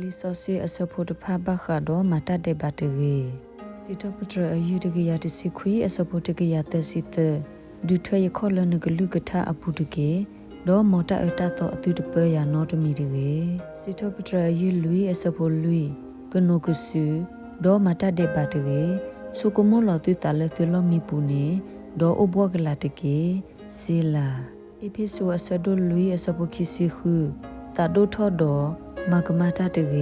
ลิซอซีอสโพดพาบะคาดอมาตาเดบาตเรสิทอปตรอายุตกยาติสิคุยอสโพตกยาเตสิเตดูทวยคอลนกลุกทาอปุตเกดอมอตาอตาตออตุตเปยานอตมีเดเรสิทอปตรอายุลุยอสโพลุยกโนกุสุดอมาตาเดบาตเรสุกโมลอตุตาเลตุลมีปูเนดออบวกลาตเกซีลาเอพิโซอสโดลุยอสโพคิซิคุตาโดทอดอมากมาตาเตเร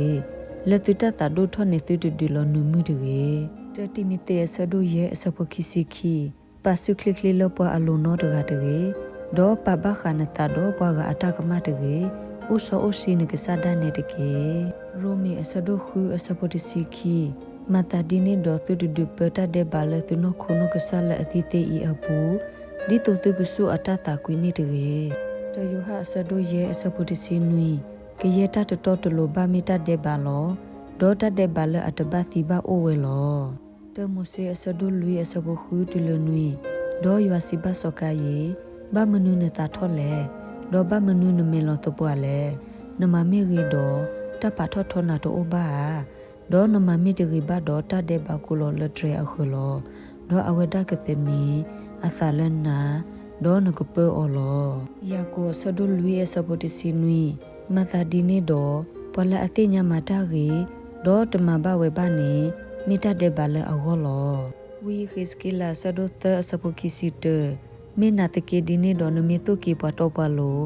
လက်တူတတာဒိုထောနေတူတူလနုမှုတွေတတိမီတေဆဒိုရဲ့အစပခိစီခီပါစုခလခလလပအလိုနောတကတေဒေါ်ပပခနတာဒေါ်ပကအတကမတေဥဆောအစီနကစဒနေတကေရိုမီအစဒိုခုအစပတိစီခီမတာဒီနေဒေါ်တူတူပတတဲ့ဘာလဲသူနခုနကဆလအတိတေဤအပူဒီတူတူကဆုအတတာကွီနေတေတယောဟအစဒိုရဲ့အစပတိစီနွီကရတတတော်တလိုဘာမီတတဲ့ဘာလောဒေါ်တတဲ့ဘာလအတဘသီဘာအိုဝဲလောတမဆေအစဒိုလူအစဘခုတူလနွီဒေါ်ယွာစီဘဆောကယေဘာမနုနတာထောလဲဒေါ်ဘာမနုနမေလောတပွားလဲနမမေရီဒေါ်တပထောထောနာတိုဘာဒေါ်နမမေတရီဘာဒေါ်တတဲ့ဘာကူလောလထရအခုလောဒေါ်အဝဒကတဲ့နီအသလနာဒေါ်နကပေအောလောယာကိုစဒိုလူအစဘတစီနွီမသာဒီနေတော့ပလအတိညာမတာရီဒေါ်တမဘဝေဘာနေမိတတဲ့ဘာလဲအောလောဝီခစ်ကီလာဆဒိုတစပကိစီတမိနာတကေဒီနေတော့နမီတုကီပတော့ပလို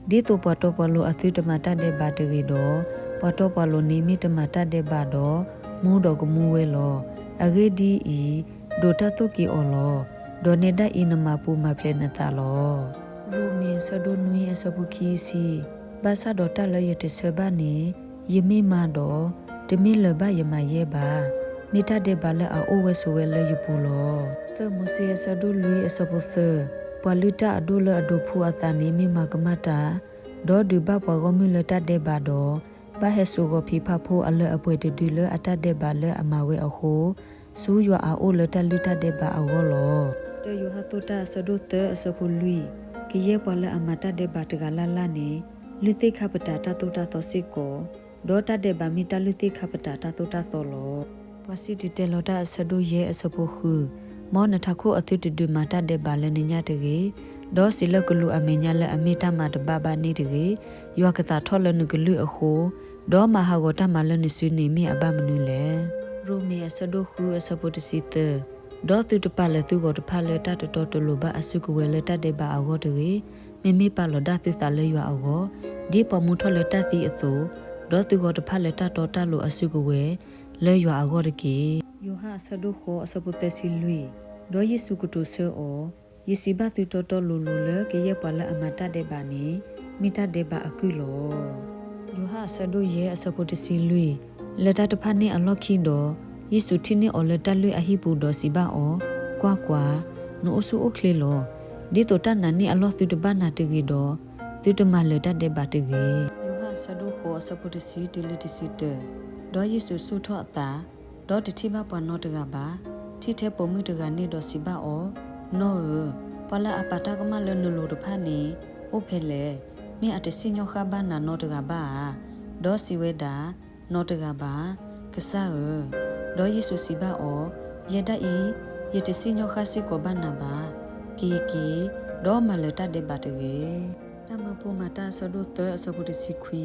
ဒီတော့ပတော့ပလိုအသိတမတတဲ့ဘာတရီတော့ပတော့ပလိုနေမိတမတတဲ့ဘာတော့မူတော့ကမူဝဲလောအဂေဒီဤဒိုတတုကီအောလောဒေါ်နေတာအင်းမပူမဖလဲနတာလောရူမီဆဒိုနွီအစပကိစီဘာသာတော်တလရတဲ့ဆဘာနေယမိမာတော်တမင်းလဘယမရဲပါမိတတဲ့ဘာလအိုဝဲဆိုဝဲလရပူလောသမစီဆဒူလူအစပုသပလူတာအဒူလအဒူဖူအတနေမိမကမတာဒေါ်ဒူဘပဂမီလတတဲ့ဘာတော်ဘာဟဲဆူကိုဖိဖဖိုးအလအပွေတူလအတတဲ့ဘာလအမဝဲအခုစူးရွာအိုလတလူတတဲ့ဘာအောလောတယဟတုတာဆဒုတအစပုလူကရဲပလအမတတဲ့ဘာတကလာလာနေလူသိခပတာတတုတသောစစ်ကိုဒေါ်တတဲ့ဗမီတလူသိခပတာတတုတသောလောပစီတီတေလောတာဆဒုရဲ့အစပုခုမောနထခုအတုတဒူမာတတဲ့ဘာလနေညတကေဒေါ်စီလကလူအမေညာလအမေတမတဘဘာနေတကေယောကတာထောလနကလူအခုဒေါ်မဟာဂောတမလနဆွေနေမိအဘမနုလေရိုမီအစဒုခုအစပုတစီတဒေါ်သူတပလသူကိုတဖလတတတော်တလူဘအစုကဝဲလတတဲ့ဘာအောတကေမေမေပါလောဒသသလေရွာအောဒီပမှုထလတတိအသူဒေါ်သူကိုတဖလက်တတော်တလို့အစုကဝဲလဲရွာအောတကေယောဟဆဒုခောအစပုတစီလွီဒေါ်ယေစုကတုဆောယေစီဘသူတော်တော်လူလူလေကေရပလအမတတဲ့ဘာနီမိတတဲ့ဘာအကုလောယောဟဆဒုရဲ့အစပုတစီလွီလက်တတဖာနေအလော့ခိတော်ယေစုတီနေအော်လက်တလွီအဟိပူတော်စီဘာအောကွာနိုအဆုအခလေလောဒီတိုတနနီအလောသူတဘနာတဂီတော့သူတမလတတဲ့ဘာတဂီယောဟဆဒုခောစပုတစီတလတစီတဒေါ်ယေဆုဆုထောအတာဒေါ်တတိမပနောတကဘာထိထဲပုံမှုတကနေတော့စီဘာအောနောပလာအပတာကမလနလိုတဖာနေအိုဖဲလေမိအတစညောခဘာနာနောတကဘာဒေါ်စီဝဲတာနောတကဘာကဆာဒေါ်ယေဆုစီဘာအောယဒအီယတစညောခစီကိုဘာနာဘာကီဒေါ်မလတတဲ့ဘာတကေတမပူမတာဆဒုတအစပုတစီခွီ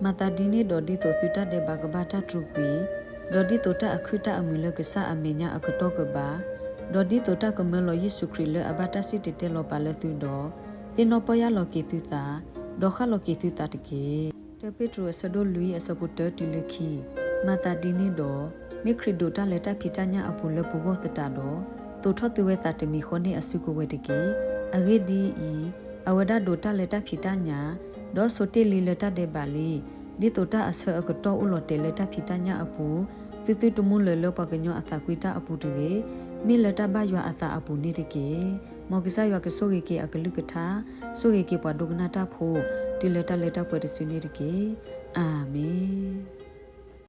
မတာဒီနေဒေါ်ဒီတိုတူတတဲ့ဘာကဘာတာထရူကွီဒေါ်ဒီတိုတအခုတအမီလကဆာအမေညာအကတောကဘာဒေါ်ဒီတိုတကမလောယေစုခရီလအဘတာစီတတဲလောပါလသူဒေါ်တင်နောပယလောကီတူတာဒေါ်ခလောကီတူတာတကေတပိထရဆဒိုလူအစပုတတူလခီမတာဒီနေဒေါ်မိခရီဒိုတလက်တဖိတညာအပူလဘူဂောတတာဒေါ်တိုထတူဝဲတာတမီခေါနေအစုကိုဝဲတကေအဂေဒီဤအဝဒဒိုတလက်တဖိတညာဒေါ်ဆိုတေလီလက်တတဲ့ဘာလီဒီတိုတအဆအကတော့ဥလော်တေလက်တဖိတညာအပူသီတမှုလလောပကညောအသာကွီတာအပူတေမိလက်တဘရွာအသာအပူနေတကေမောကစားရွာကဆိုကေအကလုကထာဆိုကေပွားဒုကနာတာဖိုတီလက်တပွေတဆွေနေတကေအာမင်